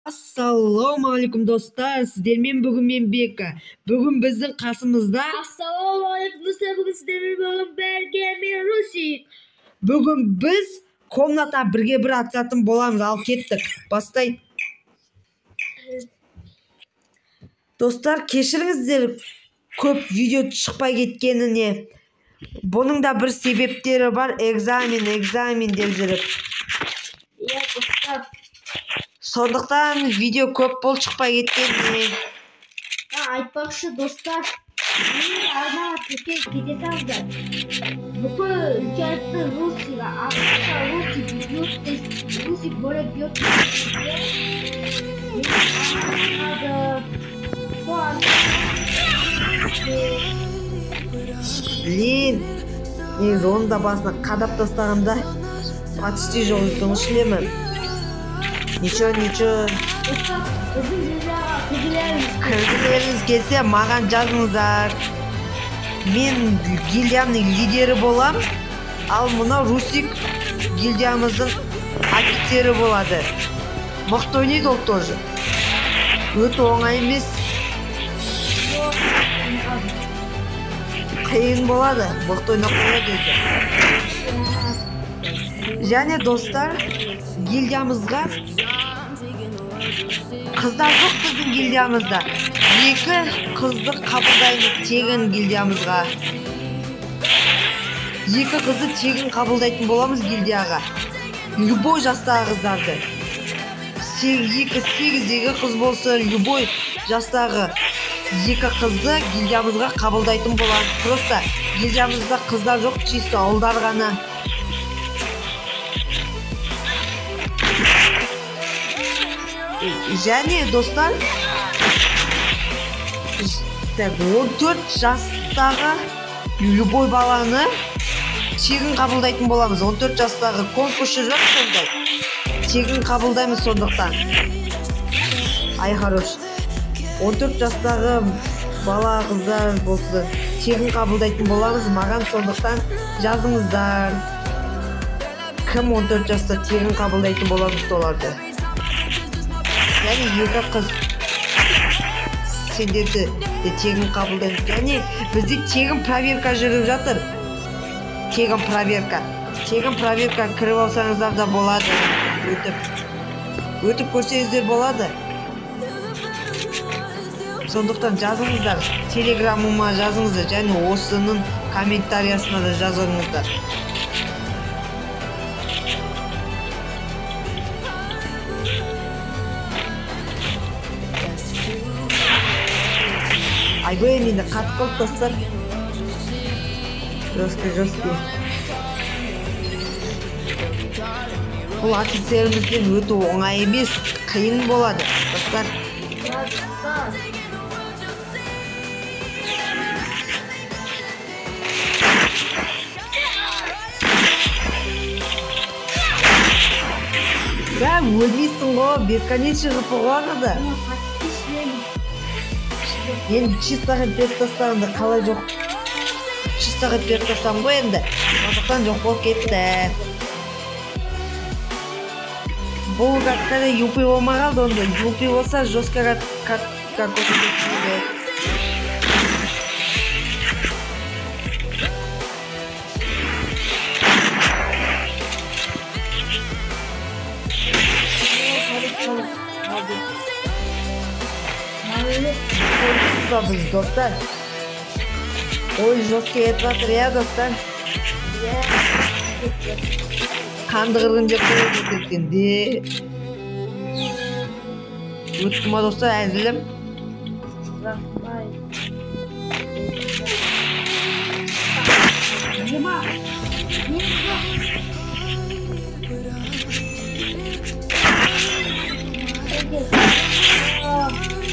Ассалаумағалейкум достар, сіздермен бүгін мен Бека. Бүгін біздің қасымызда Ассалаумағалейкум достар, бүгін сіздермен бірге мен Русик. Бүгін біз комната бірге бір ататын боламыз. Ал кеттік. Бастай. Достар, кешіріңіздер көп видео шықпай кеткеніне. Бұның да бір себептері бар. Экзамен деп жүріп. Иә достар. Сондықтан видео көп бол шықпай кеткеніне. Айтпақшы достар, мен арнаға тіркеліп кете салды. Бүкіл үлкенді Русиға ақша Русик бьет, Русик бөлек бьет. Блин, негізі оның да басына қадап тастағанда почти жоқ екен шлемі. Ничего. Кіргілеріңіз келсе маған жазыңыздар. Мен гильдиямның лидері болам, ал мұна Русик гильдиямыздың офицері болады. Мықты ойнайды ол тоже. Өте оңай емес. Қиын болады, мықты ойнап қояды. Және достар, гильдиямызға қыздар жоқ біздің гильдиямызда. 2 қызды қабылдаймыз тегін гильдиямызға. 2 қызды тегін қабылдайтын боламыз гильдияға. Любой жастағы қыздарды. 8-8 қыз болса, любой жастағы 2 қызды гильдиямызға қабылдайтын боламыз. Просто гильдиямызда қыздар жоқ, чисто ауылдар ғана. Және достар, 14 жастағы любой баланы тегін қабылдайтын боламыз. 14 жастағы конкурсы жоқ сондай. Тегін қабылдаймыз сондықтан. Ай хорош. 14 жастағы бала қыздар болсын, тегін қабылдайтын боламыз. Маған сондықтан жазыңыздар. Кім 14 жаста тегін қабылдайтын боламыз соларды. Және 2 қыз сендерді тегін қабылдаймыз. Және бізде тегін проверка жүріп жатыр. Тегін проверка кіріп алсаңыздар да болады. Өтіп көрсеңіздер болады. Сондықтан жазыңыздар. Телеграмыма жазыңыздар. Және осының комментариясына да жазыңыздар. Айбой мені қатып қалып достар. Жестко. Бұл офицерімізден өте оңай емес, қиын болады достар. Бә, өлмейсің ғой, бесконечный жыпы қоғады. Енді чистаға беріп тастағанда қалай жоқ. Чистаға беріп тастағым ғой енді. Сондықтан жоқ болып кетті. Бұл қаққада юпи болмағалды онда. Юпи болса жесткаға қатқа көтірді. Biz dostlar. Ой, жестко етіп жатыр, иә достар. Қанды қырғын жеп қойып кеткенде. Өттім ма достар, әзілім.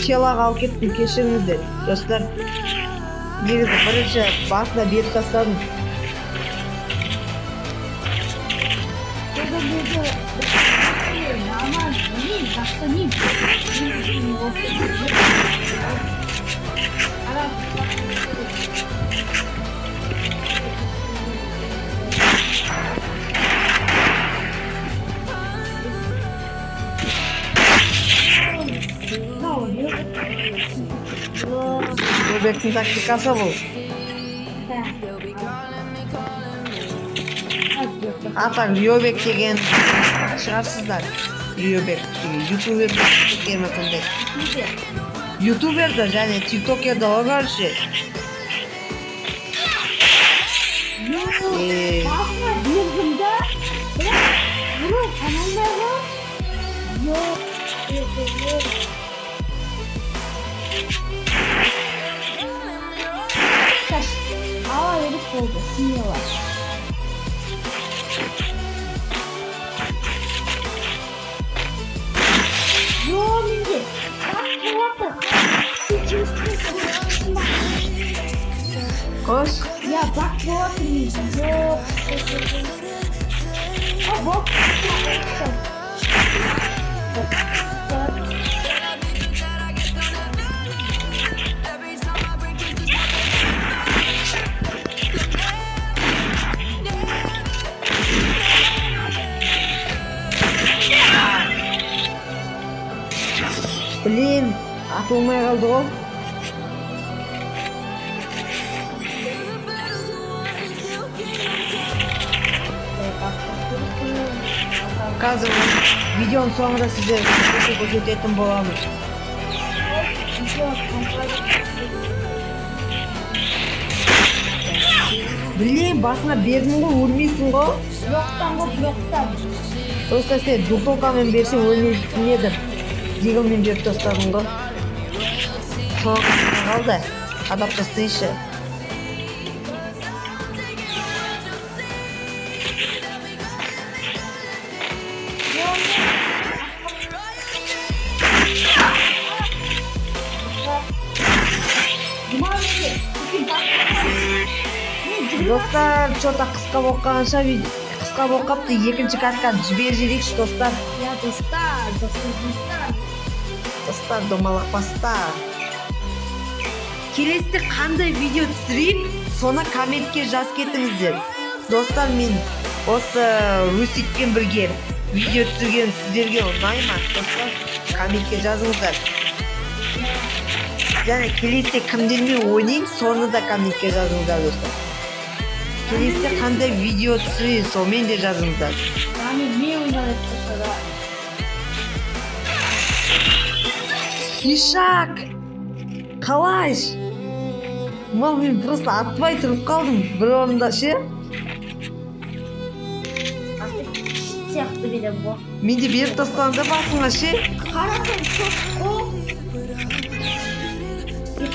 Челаға алып кеттім, кешіріңіздер достар. Негізі бірінші басына беріп тастадым. Ryobek'in taktikası bu. Ata Ryobek деген шығарсыздар. Ryobek YouTuber gelmesinde. YouTuber da yani TikToker da o karşı. Aslında bir günde bunun kanalları yok. Kaç hava herif oldu. Siniyorlar. Yo Mingi. Bak ne yaptı? Koş. Ya bak ne yaptı Mingi. Yok. Ha bak. Блин, атылмай қалды ғой. Қазір видеоның соңында сіздерге көрсететін боламыз. Блин, басына бердің ғой, өлмейсің ғой. Жоқтан ғой, жоқтан. Просто сен духовкамен берсең өлмейтін едің. Дигілмен беріп тастадың ғой. Соңында қалды. Адап тастайыншы. Достар, что-то қысқа болып қалғанша қысқа болып қапты. Екінші картаны жіберіп жіберейікші, достар. Ya dostlar. Достар, домалақпастар. Келесіде қандай видео түсірейін, соны комментке жаз кетіңіздер. Достар, мен осы Русикпен бірге видео түсірген сіздерге ұнай ма? Достар, комментке жазыңыздар. Және келесіде кімдермен ойнайын, соны да комментке жазыңыздар, достар. Келесіде қандай видео түсірейін, сонымен де жазыңыздар. Yani ne oynadık mesela? Ишак! Қалай? Мал, мен просто атпай тұрып қалдым бір орында ше. Сияқты бile bu. Мен де беріп тастағанда басыңа ше. Karasın çok o.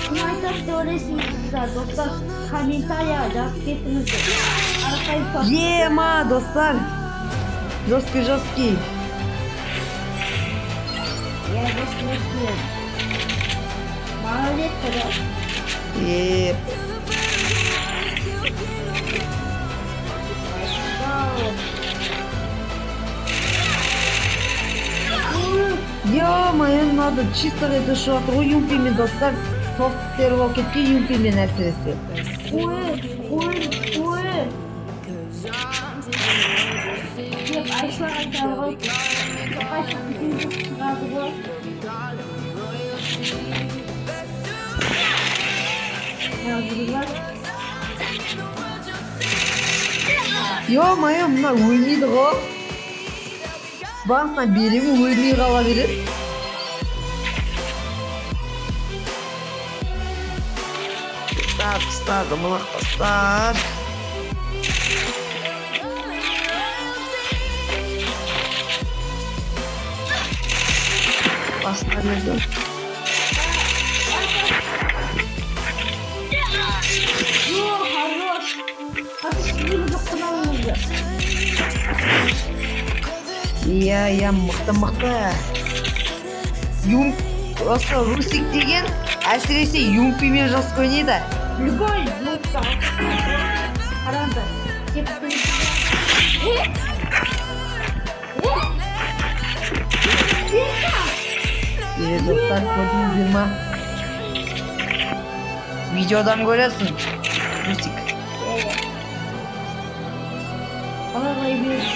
Sniper teorisini sizler dostlar. Komentarya yaz getirinizdir. Arkayı sat. Ема, достар. Жесткий. Ya dostlar. Maliyet kadar. Ё-моё, надо чисто это что от юмпимен, достар. Софттер болып кеткен юмпимен әсіресе. Ой. Hep Ayşe'ye ayağım. Ayşe bizim kızlardı bu. Yazdılar. Ё-моё, мына өлмейді ғой. Басына беремін, өлмей қала береді. Достар, домалақпастар. Басына берді. Хорош. Atıştırıcı dokunamıyordu. Иә, мықты. Осы Русик деген әсіресе юмпимен жасқа ойнайды. Любой мультка. Қараңдар. Достар, көрдіңіздер ма? Видеодан көресің. Русик. Қалай берді.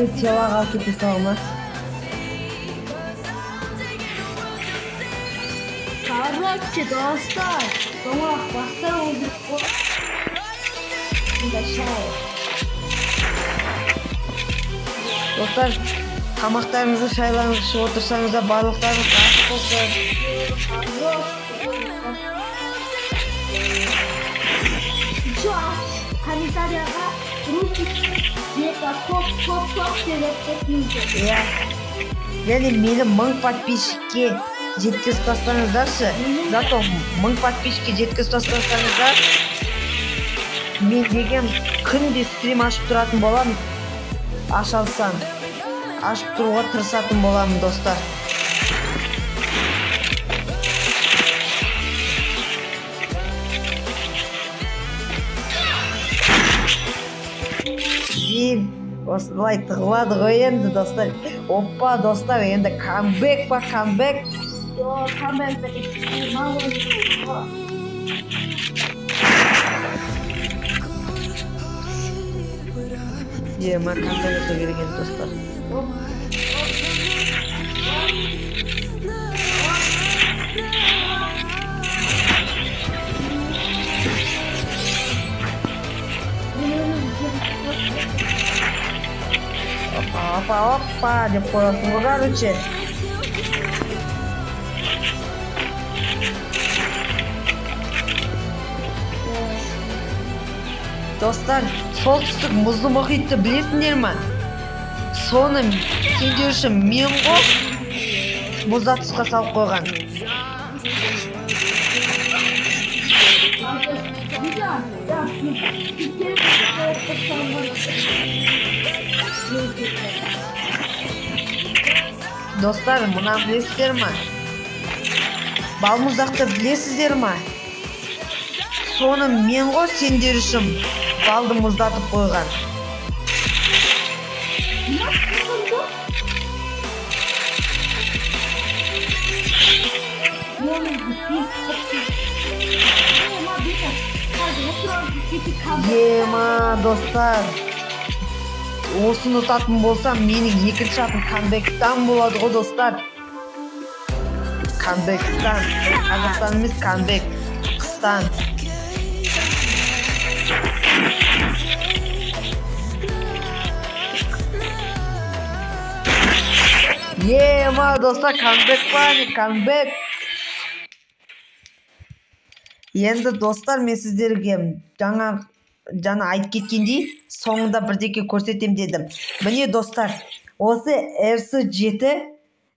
телаға алып кете салма. Короче, достар, доңғақ бастар олдық қой. Достар, тамақтарыңызды шайлаңыз, ішіп отырсаңыздар, барлықтарыңыз аш болсын. Şu an комментарияға Русик Мека топ деп кетіңіздер. Иә. Және мені 1000 подписчикке жеткізіп тастаңыздаршы. Зато 1000 подписчикке жеткізіп тастасаңыздар, мен деген күнде стрим ашып тұратын боламын. Ашып алсам, ашып тұруға тырысатын боламын, достар. Осылай тығылады ғой енді, достар. Опа, достар, енді камбэк па, камбэк. Камбэк мало. Ема камбэк өте берген, достар. Опа, деп қоясың ғой, короче. Достар, солтүстік мұзды мұхитты білесіңдер ма? Соны сендер үшін мен ғой мұздатқышқа салып қойған. Достар, мұна білесіздер ма? Балмұздақты білесіздер ма? Соны мен ғой сендер үшін балды мұздатып қойған. Ема, достар, осыны ұтатын болсам, менің екінші атым Канбекстан болады ғой, достар. Канбекстан, Қазақстан емес, Канбекстан. Ема, достар, Канбек па, Канбек. Енді, достар, мен сіздерге жаңа айтып кеткендей, соңында бірдеке көрсетем дедім. Міне, достар, осы RS7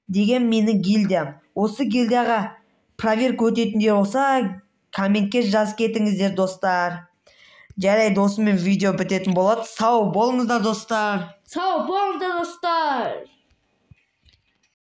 деген менің гильдиям. Осы гильдияға проверка өтетіндер болса, комментке жазып кетіңіздер, достар. Жарайды, осымен видео бітетін болады. Сау болыңыздар, достар. Сау болыңыздар, достар.